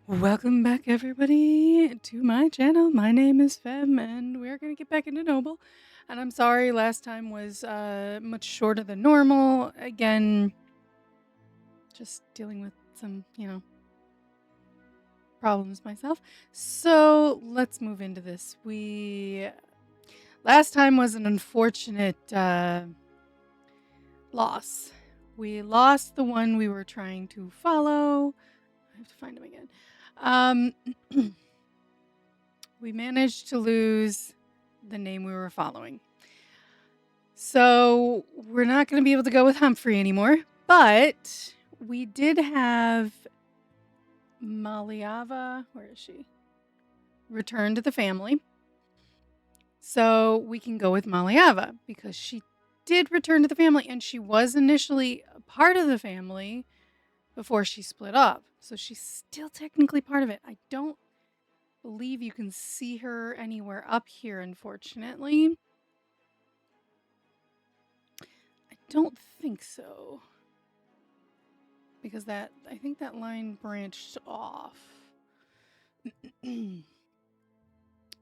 Welcome back, everybody, to my channel. My name is Fem, and we're going to get back into Noble. And I'm sorry, last time was much shorter than normal. Again, just dealing with some, problems myself. So let's move into this. Last time was an unfortunate loss. We lost the one we were trying to follow. I have to find him again. We managed to lose the name we were following. So we're not going to be able to go with Humphrey anymore, but we did have Maliava, where is she? Return to the family. So we can go with Maliava because she did return to the family and she was initially a part of the family before she split up. So she's still technically part of it. I don't believe you can see her anywhere up here, unfortunately. I don't think so. Because I think that line branched off. Yeah.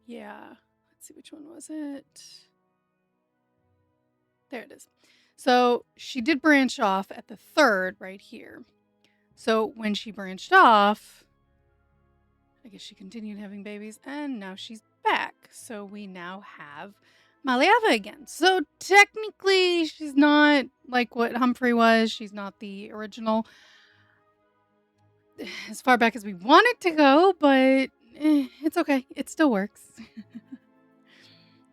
Let's see, which one was it? There it is. So she did branch off at the third right here. So when she branched off, I guess she continued having babies, and now she's back. So we now have Maliava again. So technically, she's not like what Humphrey was. She's not the original as far back as we want it to go, but it's okay. It still works.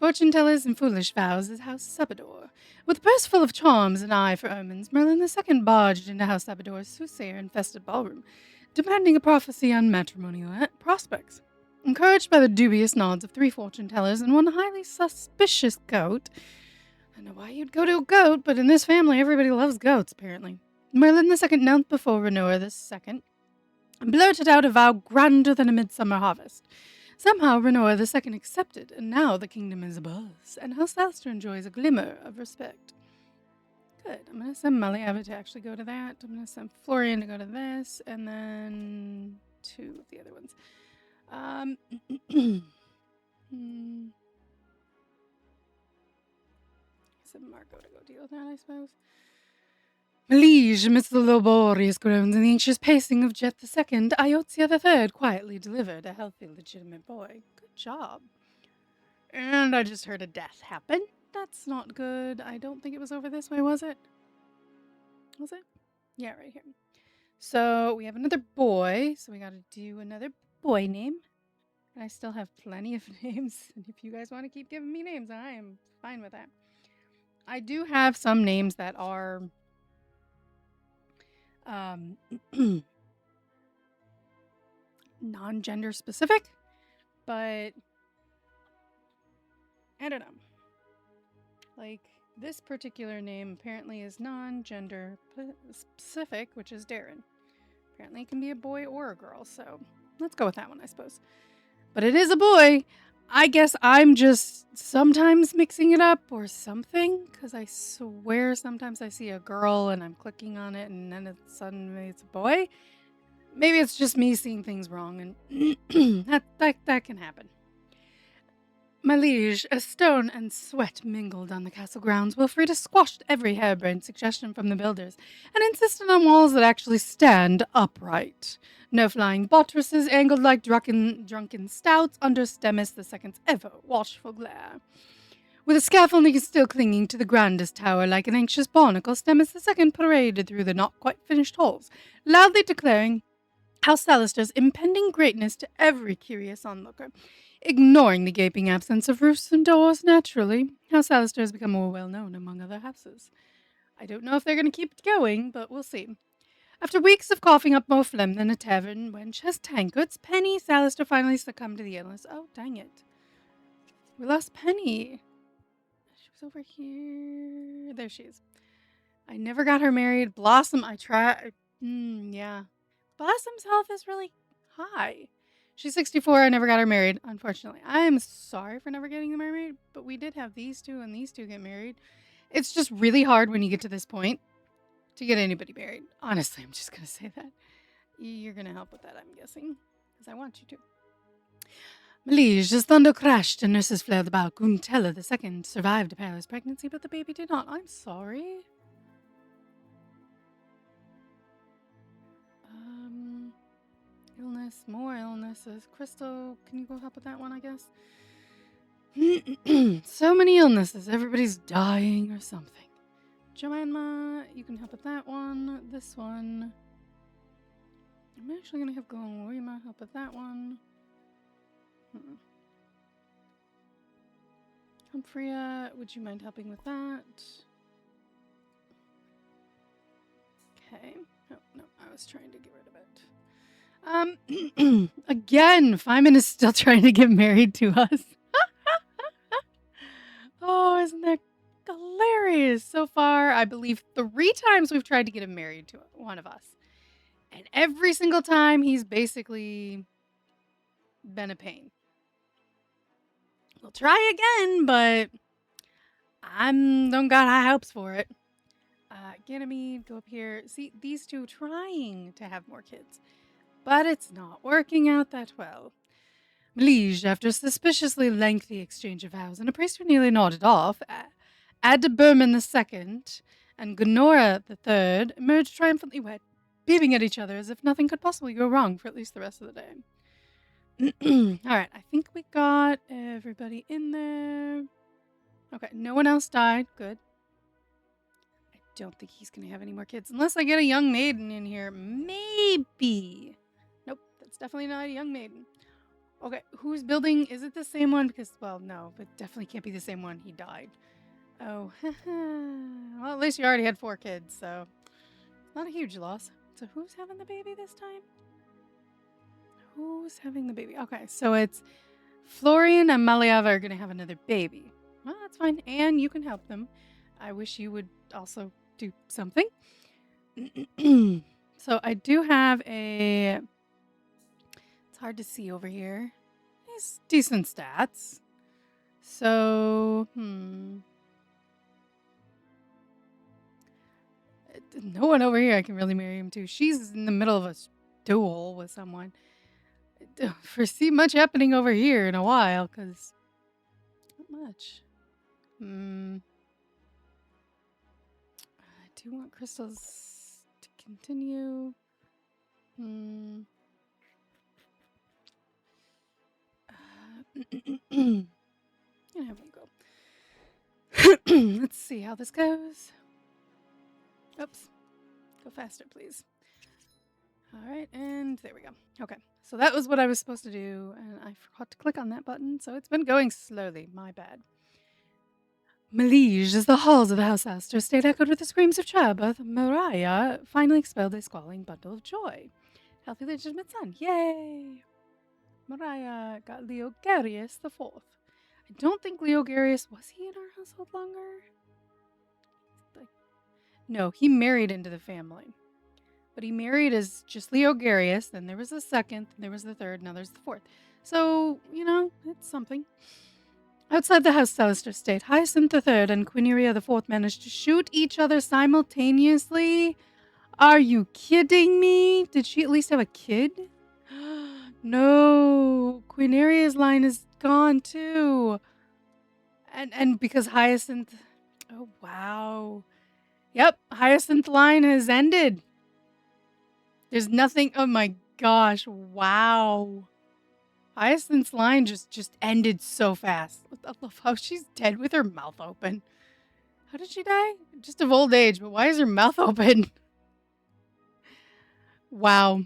Fortune tellers and foolish vows is House Sabador. With a purse full of charms and eye for omens, Merlin II barged into House Sabador's soothsayer-infested ballroom, demanding a prophecy on matrimonial prospects. Encouraged by the dubious nods of 3 fortune tellers and 1 highly suspicious goat, I don't know why you'd go to a goat, but in this family everybody loves goats, apparently. Merlin II knelt before Renoir II and blurted out a vow grander than a midsummer harvest. Somehow Renoir II accepted, and now the kingdom is abuzz, and House Alster enjoys a glimmer of respect. Good. I'm going to send Maliava to actually go to that. I'm going to send Florian to go to this, and then 2 of the other ones. Send Marco to go deal with that, I suppose. Liege, amidst the laborious groans and the anxious pacing of Jet II, Iotia III quietly delivered a healthy, legitimate boy. Good job. And I just heard a death happen. That's not good. I don't think it was over this way, was it? Was it? Yeah, right here. So we have another boy. So we got to do another boy name. And I still have plenty of names. And if you guys want to keep giving me names, I am fine with that. I do have some names that are non-gender specific, but I don't know. Like, this particular name apparently is non-gender specific, which is Darren. Apparently it can be a boy or a girl, so let's go with that one, I suppose. But it is a boy. I guess I'm just sometimes mixing it up or something, because I swear sometimes I see a girl and I'm clicking on it and then suddenly it's a boy. Maybe it's just me seeing things wrong, and that can happen. My liege, as stone and sweat mingled on the castle grounds, Wilfrida squashed every harebrained suggestion from the builders and insisted on walls that actually stand upright. No flying buttresses angled like drunken stouts under Stemmis II's ever watchful glare. With the scaffolding still clinging to the grandest tower like an anxious barnacle, Stemmis II paraded through the not-quite-finished halls, loudly declaring House Alistair's impending greatness to every curious onlooker. Ignoring the gaping absence of roofs and doors, naturally, House Alistair has become more well-known among other houses. I don't know if they're going to keep it going, but we'll see. After weeks of coughing up more phlegm than a tavern wench has tankards, Penny Alistair finally succumbed to the illness. Oh, dang it. We lost Penny. She was over here. There she is. I never got her married. Blossom, I tried. Yeah. Blossom's health is really high. She's 64. I never got her married, unfortunately. I am sorry for never getting her married, but we did have these 2 and these 2 get married. It's just really hard when you get to this point to get anybody married. Honestly, I'm just going to say that. You're going to help with that, I'm guessing. as I want you to. Melige, as thunder crashed and nurses flared about, Guntella II survived a perilous pregnancy, but the baby did not. I'm sorry. Illness, more illnesses. Crystal, can you go help with that one, I guess? So many illnesses. Everybody's dying or something. Joanna, you can help with that one. This one. I'm actually going to have Glorima help with that one. Humphria, would you mind helping with that? Okay. Oh, no, I was trying to get rid of it. Again, Feynman is still trying to get married to us. Oh, isn't that hilarious? So far, I believe 3 times we've tried to get him married to one of us. And every single time, he's basically been a pain. We'll try again, but I don't got high hopes for it. Ganymede, go up here. See, these two trying to have more kids. But it's not working out that well. Melige, after a suspiciously lengthy exchange of vows and a priest who nearly nodded off, Adeberman II and Gunora III emerged triumphantly wed, beaming at each other as if nothing could possibly go wrong for at least the rest of the day. Alright, I think we got everybody in there. Okay, no one else died. Good. I don't think he's going to have any more kids. Unless I get a young maiden in here. Maybe. Nope, that's definitely not a young maiden. Okay, whose building? Is it the same one? Because, well, no, it definitely can't be the same one. He died. Oh, well, at least you already had 4 kids, so not a huge loss. So who's having the baby this time? Who's having the baby? Okay, so it's Florian and Maliava are going to have another baby. Well, that's fine. And you can help them. I wish you would also do something. So I do have a... It's hard to see over here. He's decent stats. So, no one over here I can really marry him to. She's in the middle of a duel with someone. I don't foresee much happening over here in a while, because not much. I do want crystals to continue. And have you go. Let's see how this goes. Oops. Go faster, please. Alright, and there we go. Okay, so that was what I was supposed to do, and I forgot to click on that button, so it's been going slowly. My bad. Melige, as the halls of the house Astor stayed echoed with the screams of childbirth, Mariah finally expelled a squalling bundle of joy. Healthy legitimate son. Yay! Mariah got Leogarius the Fourth. I don't think Leogarius... Was he in our household longer? No, he married into the family. But he married as just Leogarius, then there was the second, then there was the third, now there's the fourth. So, you know, it's something. Outside the house Celester stayed, Hyacinth III and Quineria IV managed to shoot each other simultaneously. Are you kidding me? Did she at least have a kid? No, Quineria's line is gone too. And because Hyacinth... Oh, wow. Yep, Hyacinth line has ended. There's nothing... Oh my gosh, wow. Hyacinth's line just ended so fast. I love how she's dead with her mouth open. How did she die? Just of old age, but why is her mouth open? Wow.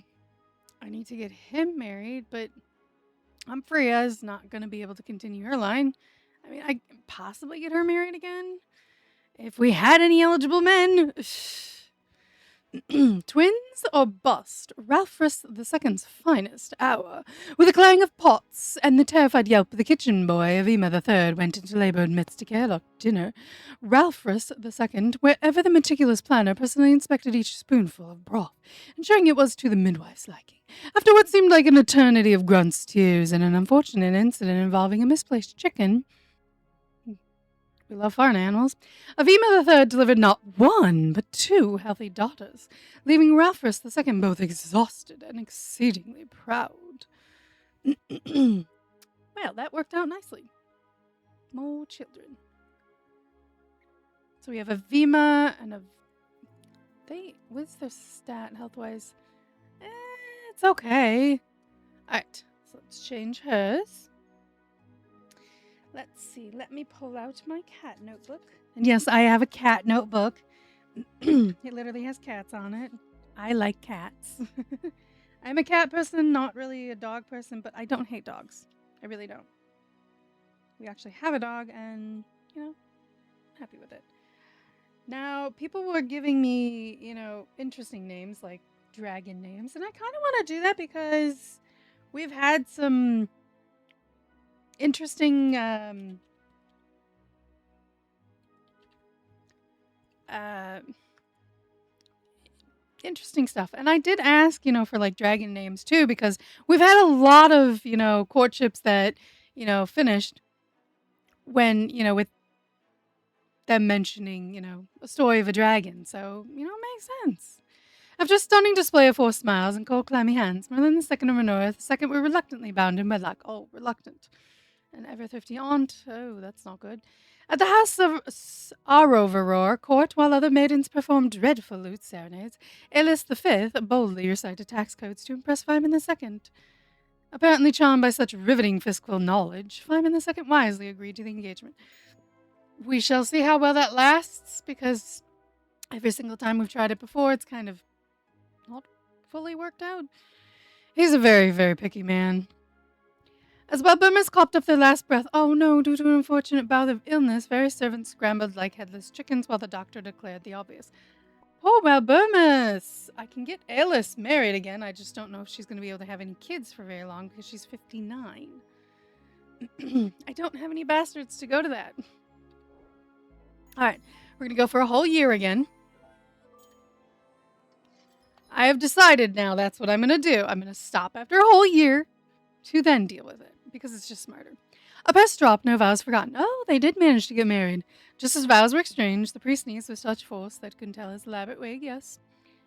I need to get him married, but Humphria is not going to be able to continue her line. I mean, I can possibly get her married again. If we had any eligible men... Twins or bust, Ralphus II's finest hour. With a clang of pots and the terrified yelp of the kitchen boy, Avima III went into labor amidst a care-locked dinner. Ralphus II, wherever the meticulous planner, personally inspected each spoonful of broth, ensuring it was to the midwife's liking. After what seemed like an eternity of grunts, tears, and an unfortunate incident involving a misplaced chicken... We love farm animals. Avima III delivered not 1, but 2 healthy daughters, leaving Ralphus II both exhausted and exceedingly proud. Well, that worked out nicely. More children. So we have a Vima and a... What's their stat health-wise? It's okay. Alright, so let's change hers. Let's see. Let me pull out my cat notebook. And yes, I have a cat notebook. It literally has cats on it. I like cats. I'm a cat person, not really a dog person, but I don't hate dogs. I really don't. We actually have a dog, and, I'm happy with it. Now, people were giving me, interesting names, like dragon names, and I kind of want to do that because we've had some interesting, interesting stuff. And I did ask, for like dragon names too, because we've had a lot of, courtships that, finished when, with them mentioning, a story of a dragon. So, it makes sense. After a stunning display of 4 smiles and cold, clammy hands, Merlin the second and Renora the second were reluctantly bound in wedlock. Oh, reluctant. An ever-thrifty aunt. Oh, that's not good. At the house of Aroveror court, while other maidens performed dreadful lute serenades, Elis the Fifth boldly recited tax codes to impress Phyman the Second. Apparently charmed by such riveting fiscal knowledge, Phyman the Second wisely agreed to the engagement. We shall see how well that lasts, because every single time we've tried it before, it's kind of not fully worked out. He's a very, very picky man. As Balburmus coughed up their last breath, oh no, due to an unfortunate bout of illness, various servants scrambled like headless chickens while the doctor declared the obvious. Poor Balburmus! I can get Elis married again, I just don't know if she's going to be able to have any kids for very long because she's 59. I don't have any bastards to go to that. Alright, we're going to go for a whole year again. I have decided now that's what I'm going to do. I'm going to stop after a whole year to then deal with it, because it's just smarter. A pest dropped, no vows forgotten. Oh, they did manage to get married. Just as vows were exchanged, the priest sneezed with such force that couldn't tell his elaborate wig, yes,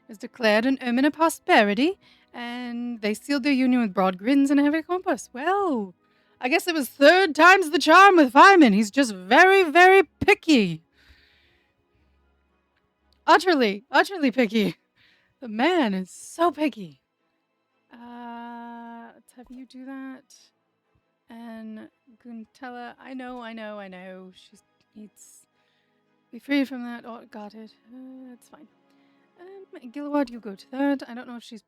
is declared an omen of prosperity, and they sealed their union with broad grins and a heavy compass. Well, I guess it was 3rd time's the charm with Phyman. He's just very, very picky. Utterly, utterly picky. The man is so picky. Let's have you do that. And Guntella, I know. She needs to be free from that. Oh, got it. It's fine. Gilward, you go to that. I don't know if she's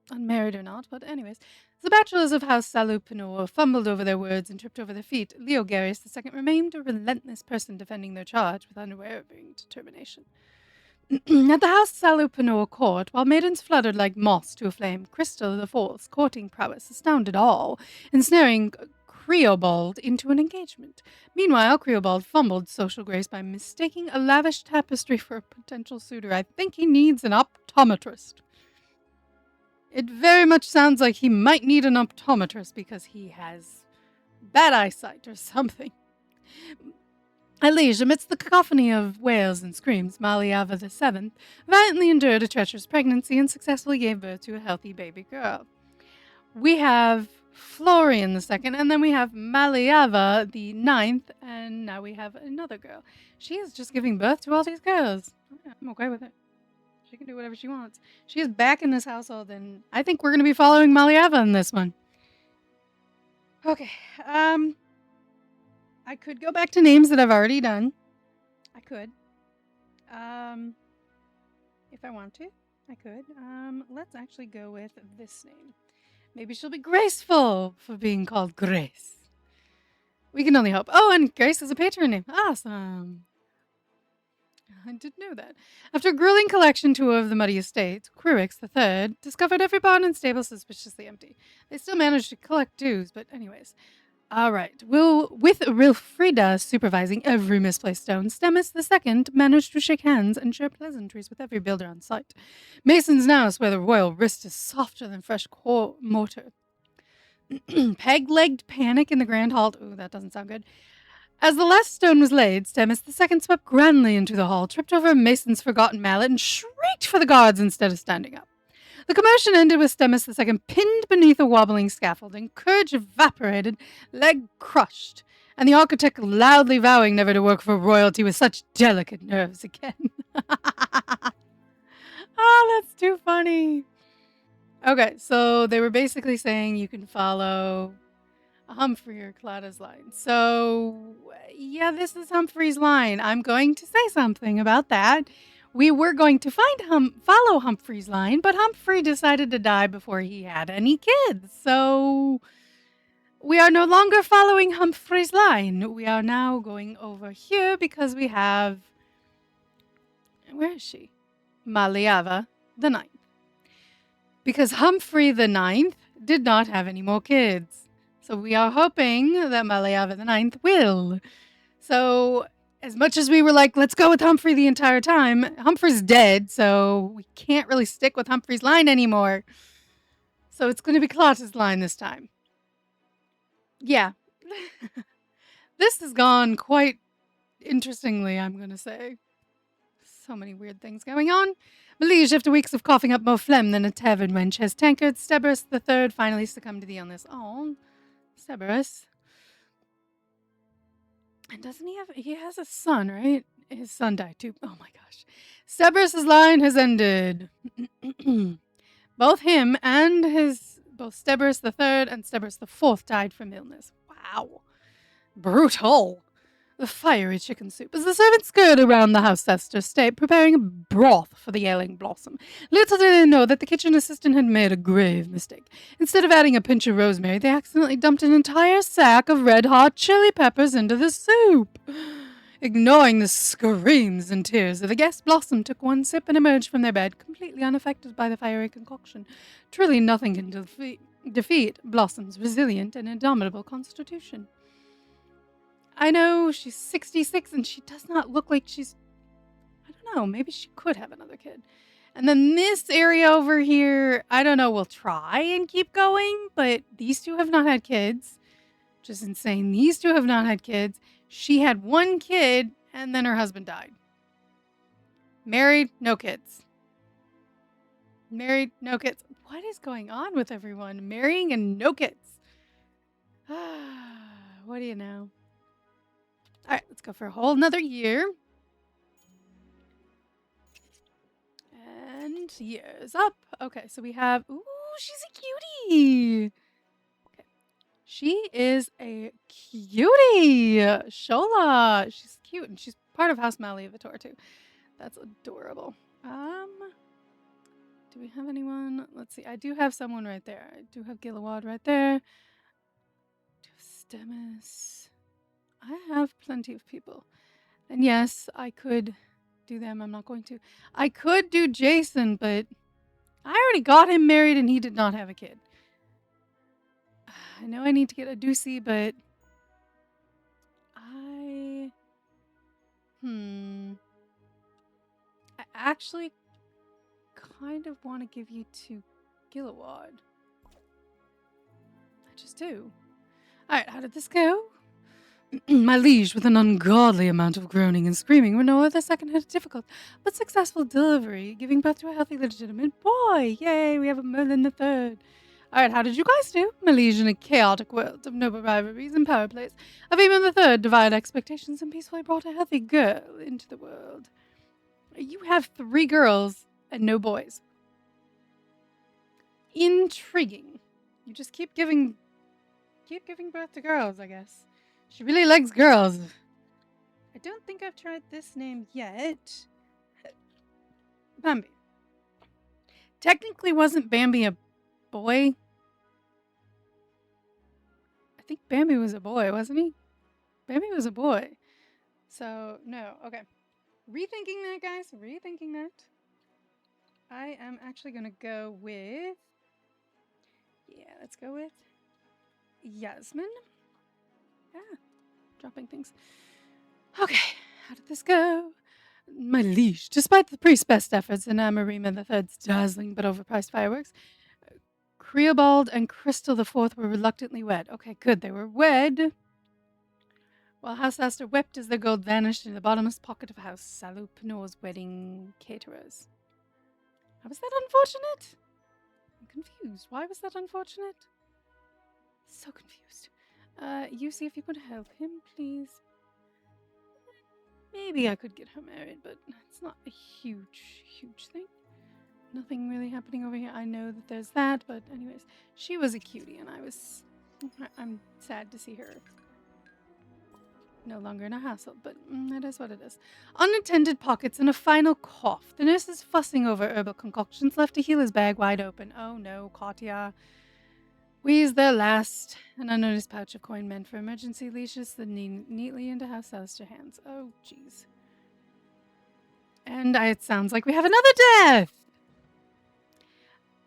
unmarried or not, but anyways. The bachelors of House Salupinor fumbled over their words and tripped over their feet. Leogarius II remained a relentless person defending their charge with unwavering determination. At the House Salupinor court, while maidens fluttered like moths to a flame, Crystal the False, courting prowess, astounded all, ensnaring Creobald into an engagement. Meanwhile, Creobald fumbled social grace by mistaking a lavish tapestry for a potential suitor. I think he needs an optometrist. It very much sounds like he might need an optometrist because he has bad eyesight or something. At liege, amidst the cacophony of wails and screams, Maliava VII valiantly endured a treacherous pregnancy and successfully gave birth to a healthy baby girl. We have Florian II, and then we have Maliava the IX, and now we have another girl. She is just giving birth to all these girls. I'm okay with it. She can do whatever she wants. She is back in this household, and I think we're going to be following Maliava in this one. Okay, I could go back to names that I've already done. I could. If I want to, I could. Let's actually go with this name. Maybe she'll be graceful for being called Grace. We can only hope. Oh, and Grace is a patron name. Awesome. I didn't know that. After a grueling collection tour of the muddy estate, Quirix III discovered every barn and stable suspiciously empty. They still managed to collect dues, but anyways. All right. With Wilfrida supervising every misplaced stone, Stemmis II managed to shake hands and share pleasantries with every builder on site. Masons now swear the royal wrist is softer than fresh mortar. Peg-legged panic in the Grand Hall. Ooh, that doesn't sound good. As the last stone was laid, Stemmis II swept grandly into the hall, tripped over a mason's forgotten mallet, and shrieked for the guards instead of standing up. The commotion ended with Stemmus II pinned beneath a wobbling scaffolding, courage evaporated, leg crushed, and the architect loudly vowing never to work for royalty with such delicate nerves again. Oh, that's too funny. Okay, so they were basically saying you can follow Humphrey or Clauda's line. So, yeah, this is Humphrey's line. I'm going to say something about that. We were going to follow Humphrey's line, but Humphrey decided to die before he had any kids. So, we are no longer following Humphrey's line. We are now going over here because we have... Where is she? Maliava the Ninth. Because Humphrey the Ninth did not have any more kids. So we are hoping that Maliava the Ninth will. So as much as we were like, let's go with Humphrey the entire time, Humphrey's dead, so we can't really stick with Humphrey's line anymore. So it's going to be Clauda's line this time. Yeah. This has gone quite interestingly, I'm going to say. So many weird things going on. Melige, after weeks of coughing up more phlegm than a tavern wench has tankard, Steberus III finally succumbed to the illness. Oh, Steberus. And doesn't he has a son, right? His son died too. Oh my gosh. Steberus' line has ended. Both Steberus III and Steberus IV died from illness. Wow. Brutal. The fiery chicken soup as the servants scurried around the house Esther state, preparing a broth for the ailing Blossom. Little did they know that the kitchen assistant had made a grave mistake. Instead of adding a pinch of rosemary, they accidentally dumped an entire sack of red-hot chili peppers into the soup. Ignoring the screams and tears of the guest, Blossom took one sip and emerged from their bed, completely unaffected by the fiery concoction. Truly nothing can defeat Blossom's resilient and indomitable constitution. I know she's 66 and she does not look like she's... I don't know, maybe she could have another kid. And then this area over here, I don't know, we'll try and keep going, but these two have not had kids. Which is insane. These two have not had kids. She had one kid and then her husband died. Married, no kids. Married, no kids. What is going on with everyone? Marrying and no kids. What do you know? All right, let's go for a whole another year. And years up. Okay, so we have... Ooh, she's a cutie. Okay. She is a cutie. Shola. She's cute, and she's part of House Malivator, too. That's adorable. Do we have anyone? Let's see. I do have someone right there. I do have Gilawad right there. I do have Stemmus. I have plenty of people. And yes, I could do them. I'm not going to. I could do Jason, but I already got him married and he did not have a kid. I know I need to get a Doocy, but I actually kind of want to give you to Gilawad. I just do. Alright, how did this go? My liege, with an ungodly amount of groaning and screaming, Renault the second had a difficult but successful delivery, giving birth to a healthy, legitimate boy. Yay, we have a Merlin the Third. Alright, how did you guys do? My liege, in a chaotic world of noble rivalries and power plays, Avima the Third divided expectations and peacefully brought a healthy girl into the world. You have 3 girls and no boys. Intriguing. You just keep giving birth to girls, I guess. She really likes girls. I don't think I've tried this name yet. Bambi. Technically, wasn't Bambi a boy? I think Bambi was a boy, wasn't he? Bambi was a boy. So, no. Okay. Rethinking that, guys. Rethinking that. I am actually going to go with... Yeah, let's go with... Yasmin. Ah, dropping things. Okay, how did this go? My liege, despite the priest's best efforts and Amarima the Third's dazzling but overpriced fireworks, Creobald and Crystal the Fourth were reluctantly wed. Okay, good, they were wed. While House Aster wept as their gold vanished in the bottomless pocket of House Salupnor's wedding caterers. How was that unfortunate? confused. Why was that unfortunate? So confused. You see if you could help him, please. Maybe I could get her married, but it's not a huge thing. Nothing really happening over here. I know that there's that, but anyways, she was a cutie, and I'm sad to see her no longer in a household, but that is what it is. Unattended pockets and a final cough. The nurse is fussing over herbal concoctions, left to heal his bag wide open. Oh no, Katya. Wheeze their last. An unnoticed pouch of coin meant for emergency leashes slid neatly into House Alistair hands. Oh, jeez. And it sounds like we have another death!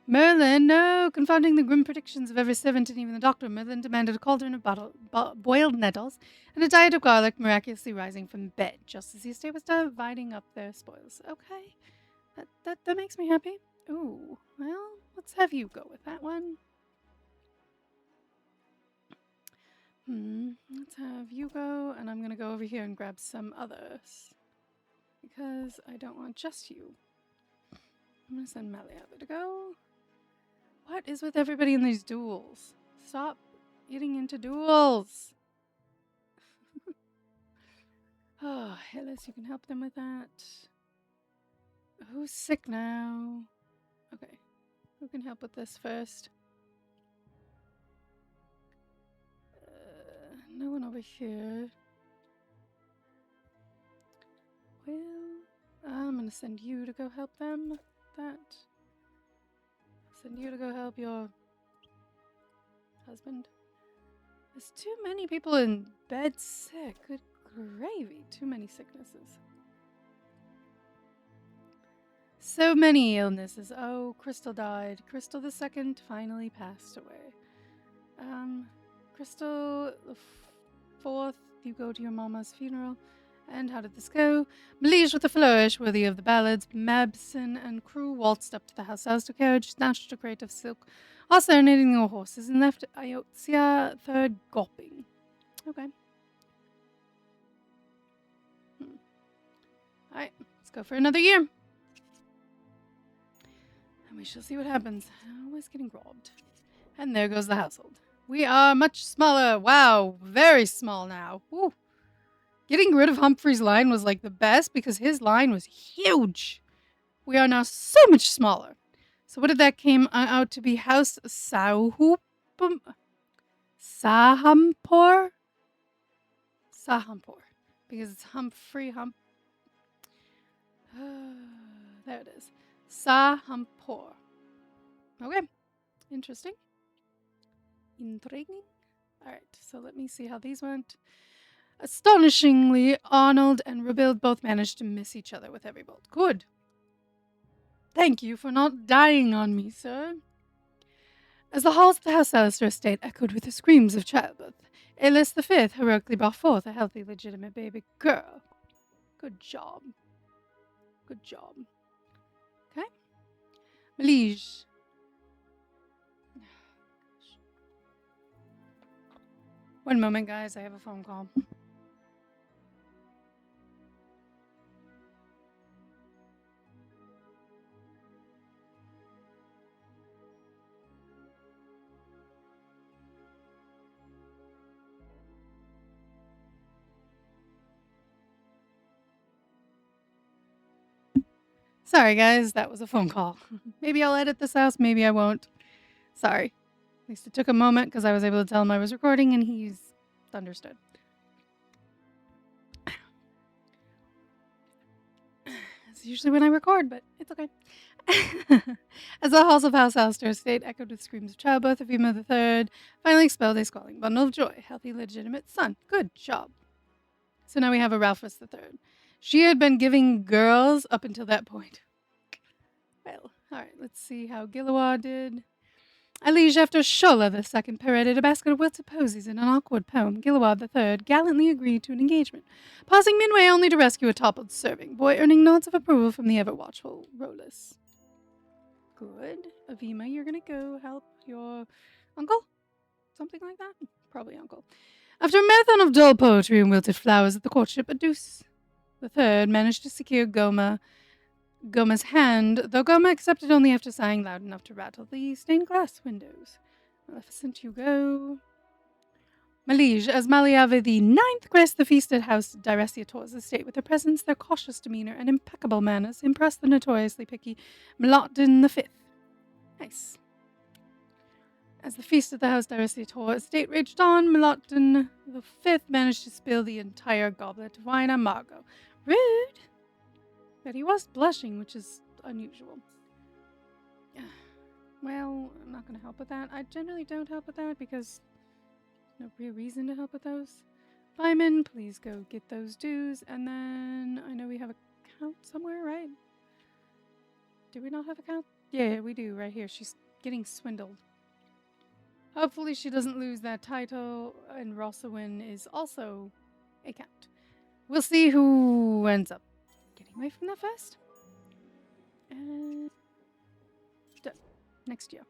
Merlin, no! Confounding the grim predictions of every servant and even the doctor, Merlin demanded a cauldron of boiled nettles and a diet of garlic miraculously rising from bed, just as the estate was dividing up their spoils. Okay. That makes me happy. Ooh, well, let's have you go with that one. Let's have you go, and I'm gonna go over here and grab some others. Because I don't want just you. I'm gonna send Maliatha to go. What is with everybody in these duels? Stop getting into duels! Oh, Hillis, you can help them with that. Who's sick now? Okay, who can help with this first? No one over here. Well, I'm gonna send you to go help them with that. Send you to go help your husband. There's too many people in bed sick. Good gravy. Too many sicknesses. So many illnesses. Oh, Crystal died. Crystal the Second finally passed away. Crystal the Fourth, you go to your mama's funeral. And how did this go? Melige with a flourish worthy of the ballads, Mabson and crew waltzed up to the house to carriage, snatched a crate of silk, all serenading their horses, and left Iotia third gulping. Okay. Alright, let's go for another year. And we shall see what happens. Always getting robbed. And there goes the household. We are much smaller. Wow, very small now. Woo. Getting rid of Humphrey's line was like the best because his line was huge. We are now so much smaller. So what did that came out to be? House Sahampur? Sahampur? Because it's Humphrey there it is. Sahampur. Okay. Interesting. Intriguing. Alright, so let me see how these went. Astonishingly, Arnold and Rebuild both managed to miss each other with every bolt. Good. Thank you for not dying on me, sir. As the halls of the House Alistair estate echoed with the screams of childbirth, Aelis V heroically brought forth a healthy, legitimate baby girl. Good job. Good job. Okay. Melige. One moment, guys. I have a phone call. Sorry, guys. That was a phone call. Maybe I'll edit this out. Maybe I won't. Sorry. At least it took a moment because I was able to tell him I was recording and he's understood. It's usually when I record, but it's okay. As the halls of House Alistair estate echoed with screams of childbirth, Avima III finally expelled a squalling bundle of joy. Healthy, legitimate son. Good job. So now we have a Ralphus III. She had been giving girls up until that point. Well, alright, let's see how Gilloa did. Liege after Shola II paraded a basket of wilted posies in an awkward poem. Gilloa III gallantly agreed to an engagement, pausing midway only to rescue a toppled serving boy, earning nods of approval from the ever-watchful Rolus. Good. Avima, you're gonna go help your uncle? Something like that? Probably uncle. After a marathon of dull poetry and wilted flowers at the courtship, Adus III managed to secure Goma's hand, though Goma accepted only after sighing loud enough to rattle the stained glass windows. Maleficent you go. Malige, as Maliava the Ninth graced the feast at House Diresiator's estate with her presence, their cautious demeanor, and impeccable manners impressed the notoriously picky Melotdin the Fifth. Nice. As the feast at the House Diresiator estate raged on, Melotdin the Fifth managed to spill the entire goblet of wine on Margot. Rude! But he was blushing, which is unusual. Well, I'm not going to help with that. I generally don't help with that because no real reason to help with those. Lyman, please go get those dues. And then I know we have a count somewhere, right? Do we not have a count? Yeah, we do, right here. She's getting swindled. Hopefully she doesn't lose that title, and Rosawin is also a count. We'll see who ends up getting away from that first. And done. Next year.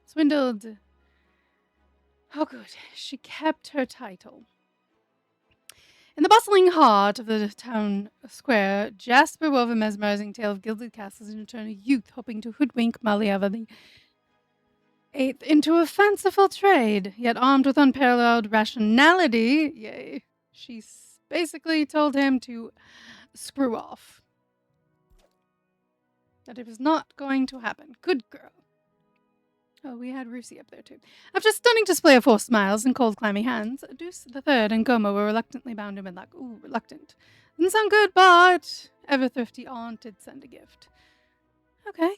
Swindled. Oh, good. She kept her title. In the bustling heart of the town square, Jasper wove a mesmerizing tale of gilded castles and eternal youth, hoping to hoodwink Maliava the Eighth into a fanciful trade, yet armed with unparalleled rationality. Yay. She basically told him to screw off. That it was not going to happen. Good girl. Oh, we had Rusi up there too. After a stunning display of forced smiles and cold, clammy hands, Deuce the Third and Goma were reluctantly bound in wedlock. Ooh, reluctant. Didn't sound good, but ever thrifty aunt did send a gift. Okay.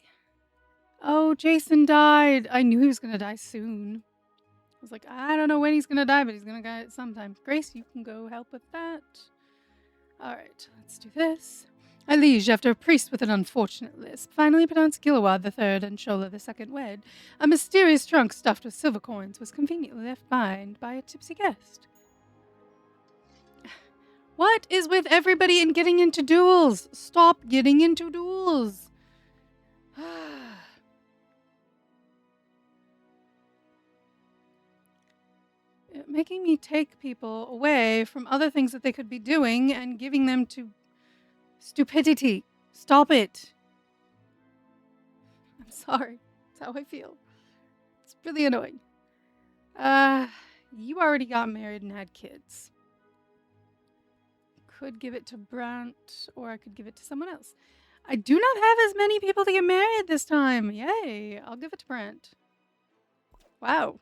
Oh, Jason died. I knew he was going to die soon. I was like, I don't know when he's going to die, but he's going to die sometime. Grace, you can go help with that. All right, let's do this. I liege, after a priest with an unfortunate lisp, finally pronounced Gilawad the Third and Shola the Second wed, a mysterious trunk stuffed with silver coins was conveniently left behind by a tipsy guest. What is with everybody in getting into duels? Stop getting into duels. Making me take people away from other things that they could be doing and giving them to stupidity. Stop it. I'm sorry. That's how I feel. It's really annoying. You already got married and had kids. Could give it to Brant, or I could give it to someone else. I do not have as many people to get married this time. Yay. I'll give it to Brant. Wow.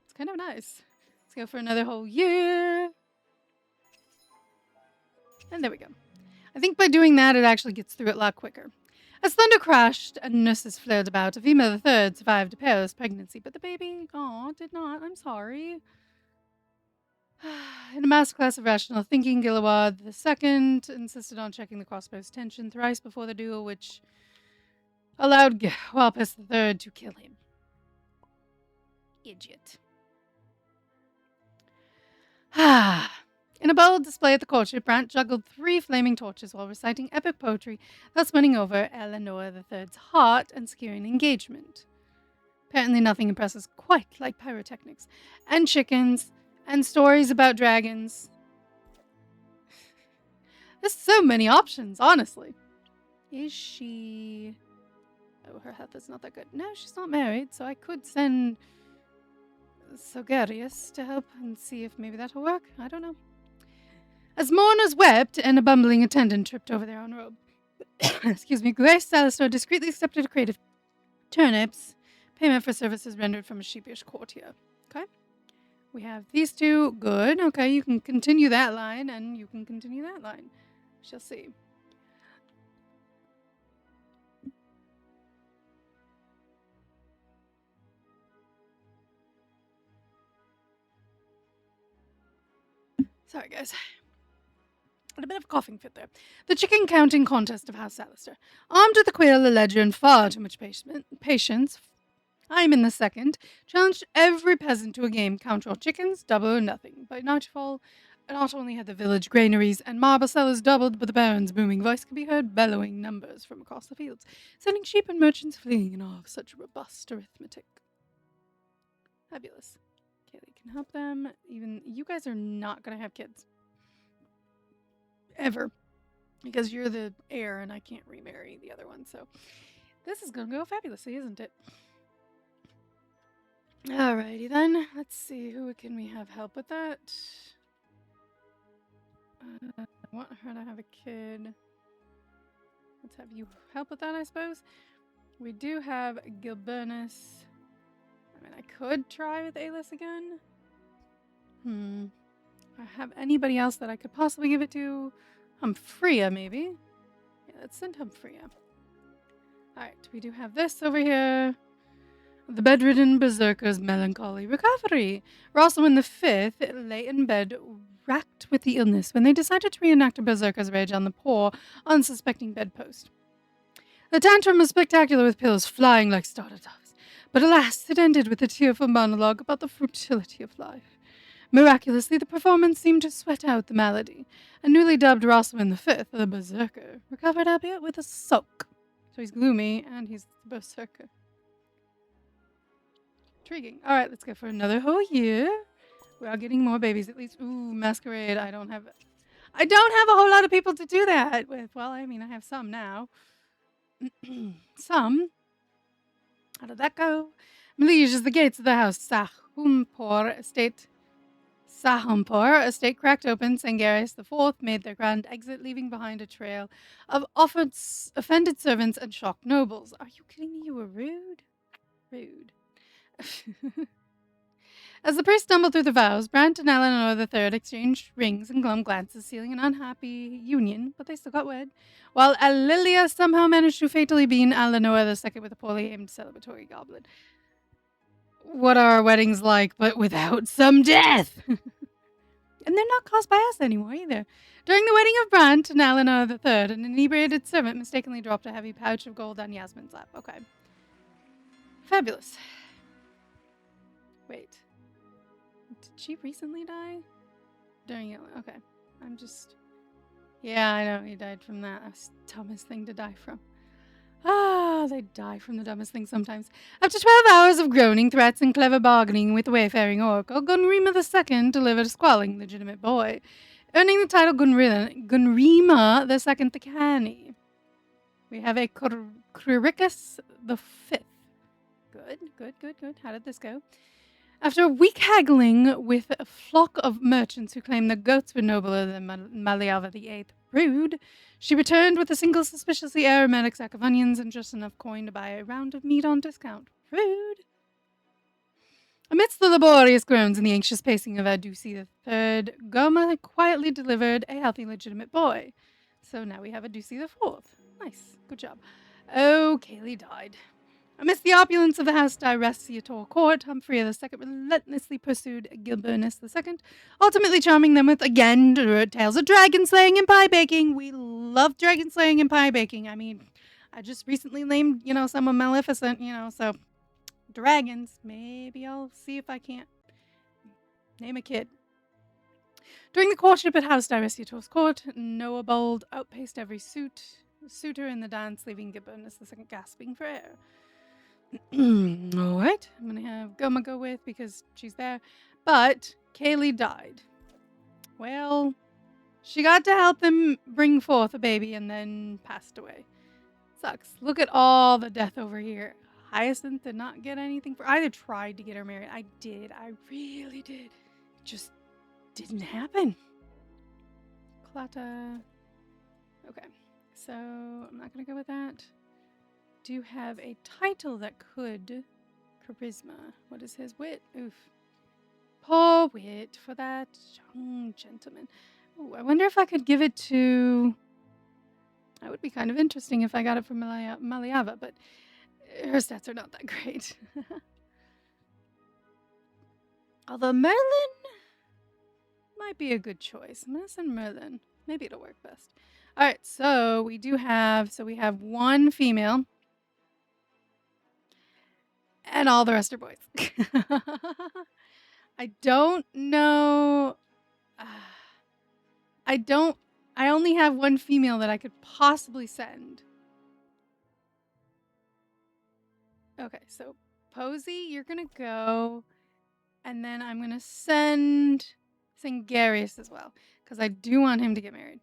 It's kind of nice. Let's go for another whole year. And there we go. I think by doing that, it actually gets through it a lot quicker. As thunder crashed and nurses flared about, Avima III survived a perilous pregnancy, but the baby, did not. I'm sorry. In a masterclass of rational thinking, Gilawad II insisted on checking the crossbow's tension thrice before the duel, which allowed Walpus III to kill him. Idiot. In a bold display at the courtship, Brant juggled 3 flaming torches while reciting epic poetry, thus winning over Eleanor III's heart and securing engagement. Apparently nothing impresses quite like pyrotechnics, and chickens, and stories about dragons. There's so many options, honestly. Is she... Oh, her health is not that good. No, she's not married, so I could send Sogarius to help and see if maybe that'll work. I don't know. As mourners wept and a bumbling attendant tripped over their own robe, excuse me, Grace Salister discreetly accepted a crate of turnips, payment for services rendered from a sheepish courtier. Okay? We have these two. Good. Okay, you can continue that line, and you can continue that line. We shall see. Sorry, guys. A bit of a coughing fit there. The chicken counting contest of House Salister. Armed with a quill, a ledger, and far too much patience, Hyman II challenged every peasant to a game, count your chickens, double or nothing. By nightfall, not only had the village granaries and marble cellars doubled, but the baron's booming voice could be heard bellowing numbers from across the fields, sending sheep and merchants fleeing in awe of such robust arithmetic. Fabulous. Kaylee can help them. Even you guys are not going to have kids. Ever. Because you're the heir and I can't remarry the other one. So this is going to go fabulously, isn't it? Alrighty then. Let's see. Who can we have help with that? I want her to have a kid. Let's have you help with that, I suppose. We do have Gilbernus. I mean, I could try with Alis again. I have anybody else that I could possibly give it to? Humphrea, maybe? Yeah, let's send Humphrea. Alright, we do have this over here. The bedridden berserker's melancholy recovery. Rosalind the Fifth lay in bed, racked with the illness, when they decided to reenact a berserker's rage on the poor, unsuspecting bedpost. The tantrum was spectacular, with pillows flying like startled doves, but alas, it ended with a tearful monologue about the futility of life. Miraculously, the performance seemed to sweat out the malady, and newly dubbed Rosalind V, the berserker, recovered, albeit with a sulk. So he's gloomy, and he's the berserker. Intriguing. All right, let's go for another whole year. We are getting more babies, at least. Ooh, masquerade. I don't have a whole lot of people to do that with. Well, I mean, I have some now. Some. How did that go? Lineages, the gates of the house. Sahumpor estate cracked open. Sangaris the Fourth made their grand exit, leaving behind a trail of offended servants and shocked nobles. Are you kidding me? You were rude. Rude. As the priest stumbled through the vows, Brant and Eleanor III exchanged rings and glum glances, sealing an unhappy union, but they still got wed, while Alilia somehow managed to fatally bean Eleanor II with a poorly aimed celebratory goblet. What are our weddings like, but without some death? And they're not caused by us anymore, either. During the wedding of Brant and Eleanor III, an inebriated servant mistakenly dropped a heavy pouch of gold on Yasmin's lap. Okay. Fabulous. Wait. Did she recently die? During it? Okay. I'm just... Yeah, I know. He died from that. That's the dumbest thing to die from. Ah, they die from the dumbest thing sometimes. After 12 hours of groaning, threats, and clever bargaining with the wayfaring oracle, Gunrima II delivered a squalling legitimate boy, earning the title Gunrima II the Canny. We have a Quiricus the Fifth. Good. How did this go? After a week haggling with a flock of merchants who claimed the goats were nobler than Maliava VIII brood, she returned with a single suspiciously aromatic sack of onions and just enough coin to buy a round of meat on discount. Rude. Amidst the laborious groans and the anxious pacing of Adusi III, Goma quietly delivered a healthy, legitimate boy. So now we have Adusi IV. Nice. Good job. Oh, Kaylee died. Amidst the opulence of the House Diresiator court, Humphrea II relentlessly pursued Gilbernus II, ultimately charming them with, again, tales of dragon slaying and pie baking. We love dragon slaying and pie baking. I mean, I just recently named, someone Maleficent, so dragons. Maybe I'll see if I can't name a kid. During the courtship at House Diresiator's court, Noah Bold outpaced every suitor in the dance, leaving Gilbernus II gasping for air. Alright, I'm gonna have Goma go with because she's there. But Kaylee died. Well, she got to help them bring forth a baby and then passed away. Sucks. Look at all the death over here. Hyacinth did not get anything for either tried to get her married. I did. I really did. It just didn't happen. Clata. Okay. So I'm not gonna go with that. Do have a title that could charisma. What is his wit? Oof. Poor wit for that young gentleman. Ooh, I wonder if I could give it to... That would be kind of interesting if I got it from Maliava, but her stats are not that great. Although Merlin might be a good choice. I'm going to send Merlin. Maybe it'll work best. Alright, so we have one female. And all the rest are boys. I don't know. I only have one female that I could possibly send. Okay, so Posey, you're going to go. And then I'm going to send Sangarius as well. Because I do want him to get married.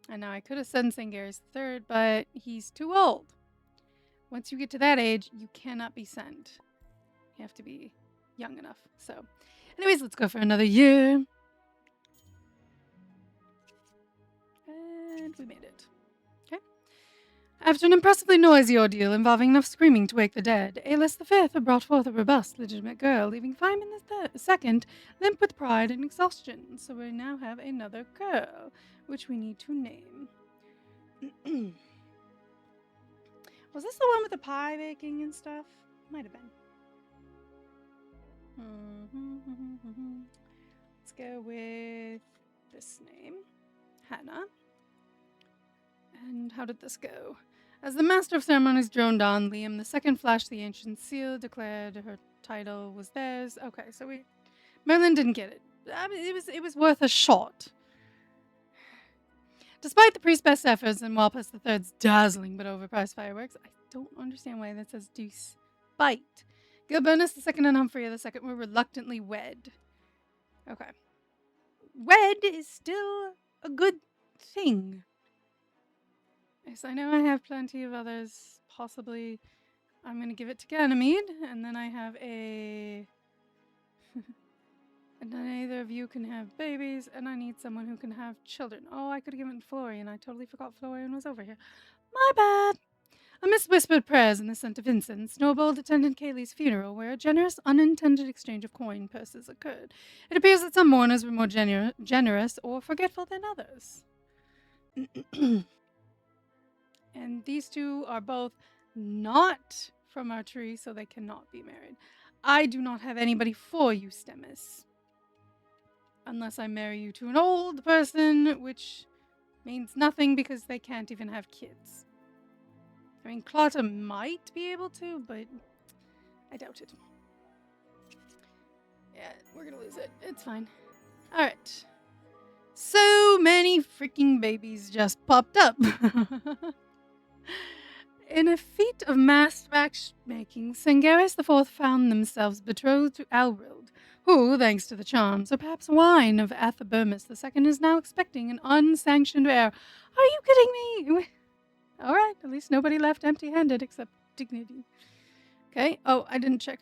And now I could have said Sangaris III, but he's too old. Once you get to that age, you cannot be sent. You have to be young enough. So, anyways, let's go for another year. And we made it. Okay. After an impressively noisy ordeal involving enough screaming to wake the dead, Aelis V brought forth a robust, legitimate girl, leaving Feynman II limp with pride and exhaustion. So we now have another girl, which we need to name. Was this the one with the pie baking and stuff? Might have been. Let's go with this name, Hannah. And how did this go? As the master of ceremonies droned on, Liam II flashed the ancient seal, declared her title was theirs. Okay, so Merlin didn't get it. I mean, it was worth a shot. Despite the priest's best efforts and Walpus III's dazzling but overpriced fireworks, I don't understand why that says despite. Gilbernus II and Humphrey II were reluctantly wed. Okay. Wed is still a good thing. Yes, I know I have plenty of others. Possibly I'm going to give it to Ganymede, and then I have a... and neither of you can have babies, and I need someone who can have children. Oh, I could have given it to Florian. I totally forgot Florian was over here. My bad. Amidst whispered prayers and the scent of incense, Snowball attended Kaylee's funeral, where a generous, unintended exchange of coin purses occurred. It appears that some mourners were more generous or forgetful than others. And these two are both not from our tree, so they cannot be married. I do not have anybody for you, Stemmis. Unless I marry you to an old person, which means nothing because they can't even have kids. I mean, Clotta might be able to, but I doubt it. Yeah, we're gonna lose it. It's fine. Alright. So many freaking babies just popped up. In a feat of mass matchmaking, Sangaris IV found themselves betrothed to Alrild, who, thanks to the charms, or perhaps wine of Athaburmus II, is now expecting an unsanctioned heir. Are you kidding me? Alright, at least nobody left empty-handed except dignity. Okay, oh, I didn't check.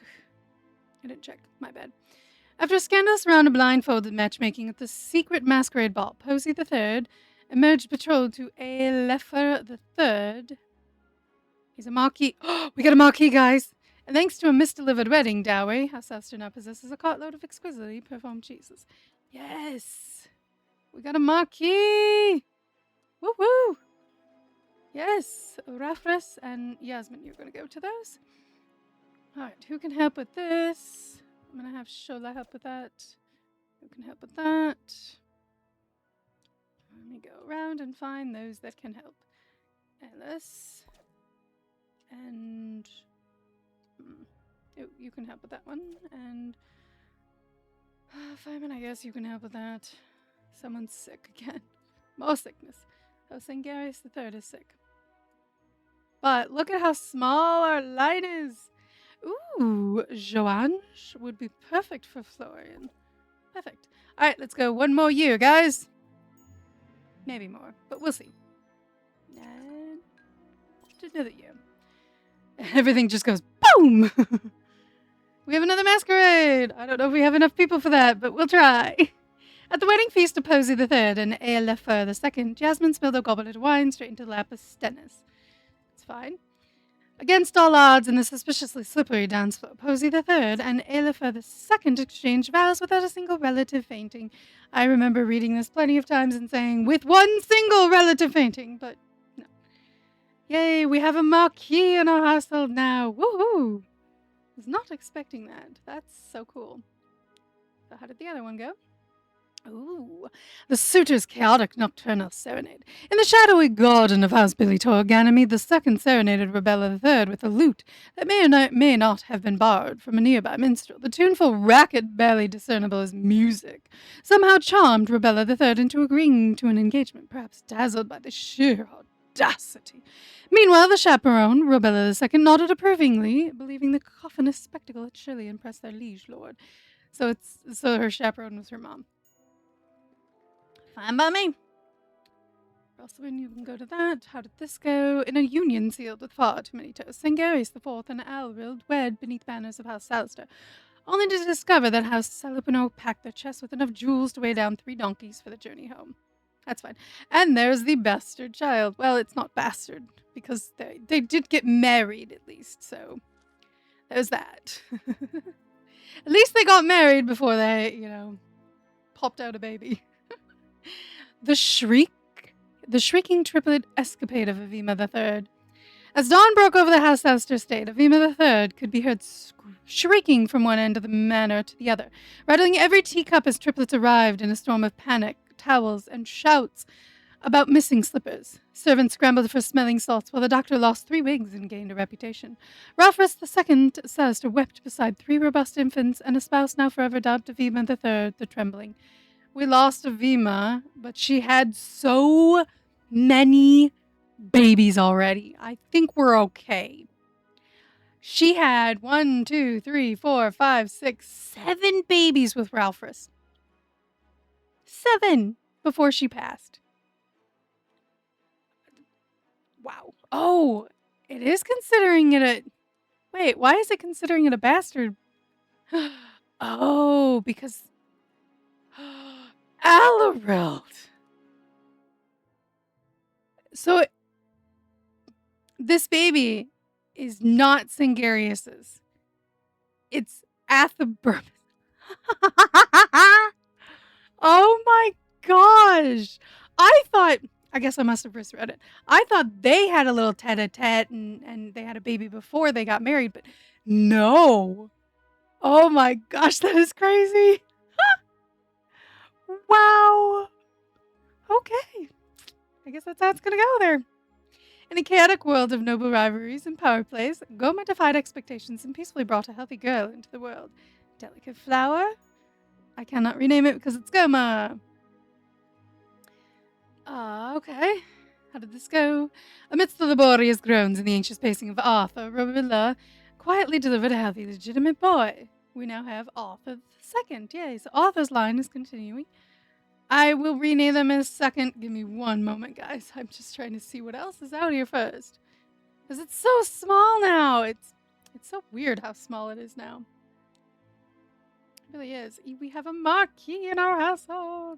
My bad. After a scandalous round of blindfolded matchmaking at the secret masquerade ball, Posey III emerged betrothed to Aelefer III. He's a marquis. Oh, we got a marquis, guys! And thanks to a misdelivered wedding dowry, Alcester now possesses a cartload of exquisitely performed cheeses. Yes! We got a marquis! Woo-woo! Yes, Raffres and Yasmin, you're going to go to those. Alright, who can help with this? I'm going to have Shola help with that. Who can help with that? Let me go around and find those that can help. Alice. And... oh, you can help with that one. And... Fireman, I guess you can help with that. Someone's sick again. More sickness. Oh, Sangaris III is sick. But look at how small our line is. Ooh, Joange would be perfect for Florian. Perfect. All right, let's go one more year, guys. Maybe more, but we'll see. And just another year. Everything just goes boom. We have another masquerade. I don't know if we have enough people for that, but we'll try. At the wedding feast of Posey III and Aelefer II, Jasmine spilled a goblet of wine straight into the lap of Stennis. It's fine. Against all odds in the suspiciously slippery dance floor, Posey III and Aelefer II exchanged vows without a single relative fainting. I remember reading this plenty of times and saying, with one single relative fainting, but no. Yay, we have a marquis in our household now. Woohoo! Was not expecting that. That's so cool. So how did the other one go? Ooh, the suitor's chaotic nocturnal serenade. In the shadowy garden of House Billy Tor, Ganymede II serenaded Rebella III with a lute that may not have been borrowed from a nearby minstrel. The tuneful racket, barely discernible as music, somehow charmed Rebella III into agreeing to an engagement, perhaps dazzled by the sheer audacity. Meanwhile, the chaperone, Rebella II, nodded approvingly, believing the cacophonous spectacle had surely impressed their liege lord. So her chaperone was her mom. Fine by me. Rosalind, you can go to that. How did this go? In a union sealed with far too many toes, Sangarius IV and Alrild wed beneath banners of House Salister, only to discover that House Salupino packed their chests with enough jewels to weigh down 3 donkeys for the journey home. That's fine. And there's the bastard child. Well, it's not bastard, because they did get married, at least, so there's that. At least they got married before they, popped out a baby. The shrieking triplet escapade of Avima III. As dawn broke over the House Salister estate, Avima III could be heard shrieking from one end of the manor to the other, rattling every teacup as triplets arrived in a storm of panic, towels, and shouts about missing slippers. Servants scrambled for smelling salts, while the doctor lost 3 wigs and gained a reputation. Ralphus II Salister wept beside 3 robust infants and a spouse now forever dubbed Avima III, the Trembling. We lost Avima, but she had so many babies already. I think we're okay. She had 1, 2, 3, 4, 5, 6, 7 babies with Ralphus. 7 before she passed. Wow. Oh, it is considering it a... Wait, why is it considering it a bastard? Oh, because... Alarild. So, this baby is not Sangarius's. It's Athaburmus. Oh my gosh. I guess I must have misread it. I thought they had a little tete-a-tete and they had a baby before they got married, but no. Oh my gosh, that is crazy. Wow. Okay. I guess that's how it's going to go there. In a chaotic world of noble rivalries and power plays, Goma defied expectations and peacefully brought a healthy girl into the world. Delicate flower? I cannot rename it because it's Goma. Okay. How did this go? Amidst the laborious groans and the anxious pacing of Arthur, Robilla quietly delivered a healthy, legitimate boy. We now have Arthur II. Yay, so Arthur's line is continuing. I will rename them as second. Give me one moment, guys. I'm just trying to see what else is out here first. Because it's so small now. It's so weird how small it is now. It really is. We have a marquis in our household.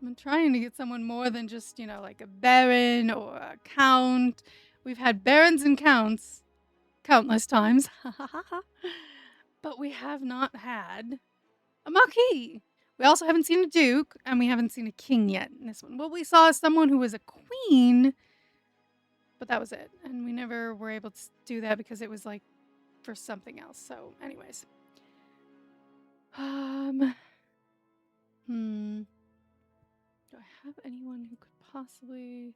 I'm trying to get someone more than just, like a baron or a count. We've had barons and counts countless times. But we have not had a marquis. We also haven't seen a duke, and we haven't seen a king yet in this one. What we saw is someone who was a queen, but that was it. And we never were able to do that because it was, for something else. So, anyways. Do I have anyone who could possibly...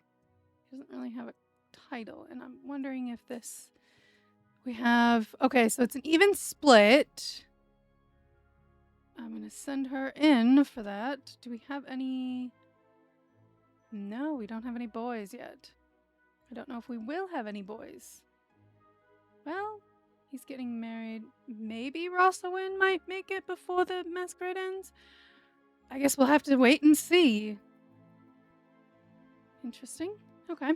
He doesn't really have a title, and I'm wondering if this... We have... Okay, so it's an even split. I'm going to send her in for that. Do we have any... No, we don't have any boys yet. I don't know if we will have any boys. Well, he's getting married. Maybe Rosalind might make it before the masquerade ends. I guess we'll have to wait and see. Interesting. Okay.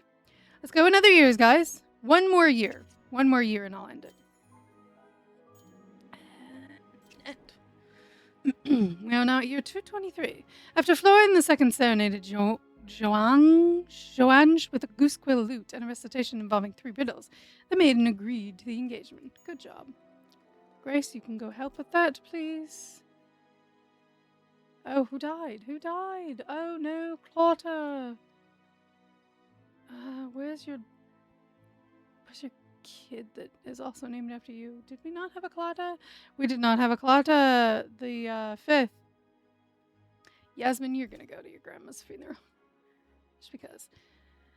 Let's go another years, guys. One more year. One more year and I'll end it. We are now at year 223. After Florian II serenaded Joange with a goose quill lute and a recitation involving 3 riddles, the maiden agreed to the engagement. Good job. Grace, you can go help with that, please. Oh, who died? Who died? Oh no, Clotta. Where's your kid that is also named after you? Did we not have a Clotta? We did not have a Clotta the 5th. Yasmin, you're gonna go to your grandma's funeral. Just because.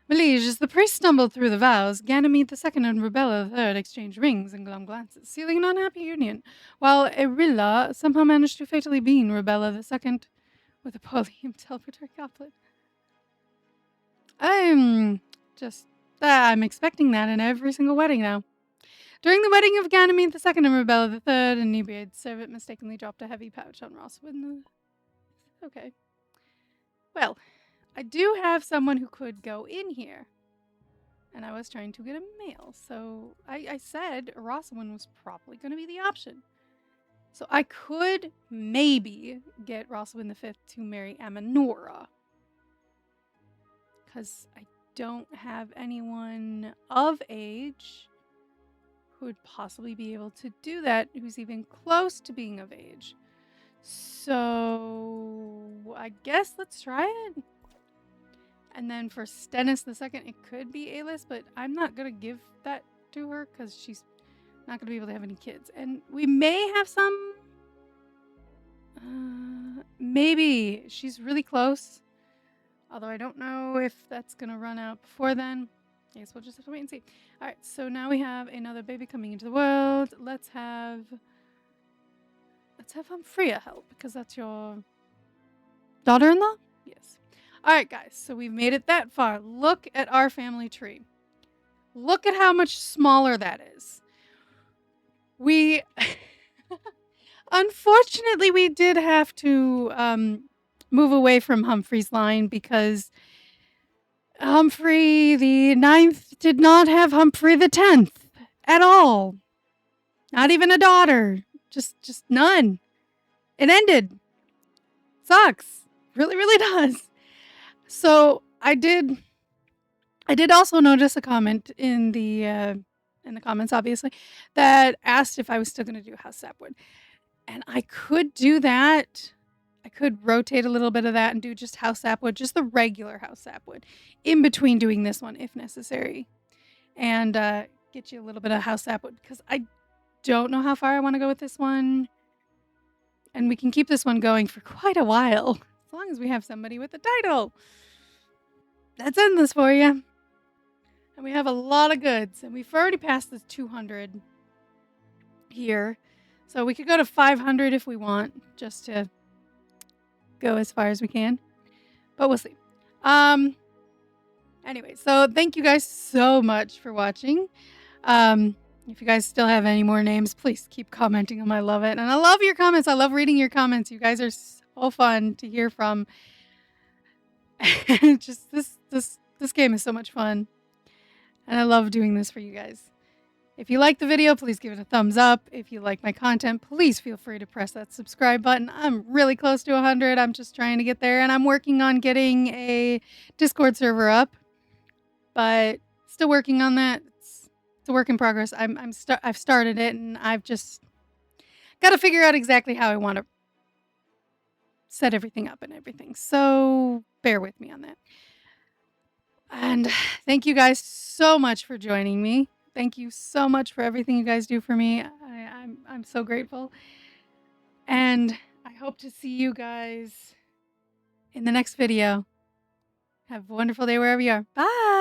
Melancholy, as the priest stumbled through the vows, Ganymede II and Rubella III exchanged rings and glum glances, sealing an unhappy union, while Erilla somehow managed to fatally bean Rubella II with a polyheme teleporter goblet. I'm expecting that in every single wedding now. During the wedding of Ganymede II and Rubella III, an inebriated servant mistakenly dropped a heavy pouch on Ross. Okay. Well, I do have someone who could go in here. And I was trying to get a male. So I said Rosalind was probably going to be the option. So I could maybe get Rosalind V to marry Amanora. Because I don't have anyone of age who would possibly be able to do that who's even close to being of age. So I guess let's try it. And then for Stennis II, it could be A-list, but I'm not going to give that to her because she's not going to be able to have any kids. And we may have some... maybe. She's really close. Although I don't know if that's going to run out before then. I guess we'll just have to wait and see. Alright, so now we have another baby coming into the world. Let's have Humfrea help, because that's your daughter-in-law? Yes. Alright, guys, so we've made it that far. Look at our family tree. Look at how much smaller that is. We... Unfortunately, we did have to move away from Humphrey's line because Humphrey the 9th did not have Humphrey the 10th at all. Not even a daughter. Just none. It ended. Sucks. Really, really does. So I did also notice a comment in the comments, obviously, that asked if I was still going to do House Sapwood. And I could do that. I could rotate a little bit of that and do just House Sapwood, just the regular House Sapwood, in between doing this one if necessary. And get you a little bit of House Sapwood, because I don't know how far I want to go with this one. And we can keep this one going for quite a while, as long as we have somebody with the title. That's endless for you. And we have a lot of goods. And we've already passed the 200 here. So we could go to 500 if we want, just to go as far as we can. But we'll see. Anyway, so thank you guys so much for watching. If you guys still have any more names, please keep commenting them. I love it. And I love your comments. I love reading your comments. You guys are so fun to hear from. Just this game is so much fun. And I love doing this for you guys. If you like the video, please give it a thumbs up. If you like my content, please feel free to press that subscribe button. I'm really close to 100. I'm just trying to get there, and I'm working on getting a Discord server up, but still working on that. It's a work in progress. I've started it, and I've just got to figure out exactly how I want to set everything up and everything. So bear with me on that. And thank you guys so much for joining me. Thank you so much for everything you guys do for me. I'm so grateful. And I hope to see you guys in the next video. Have a wonderful day wherever you are. Bye!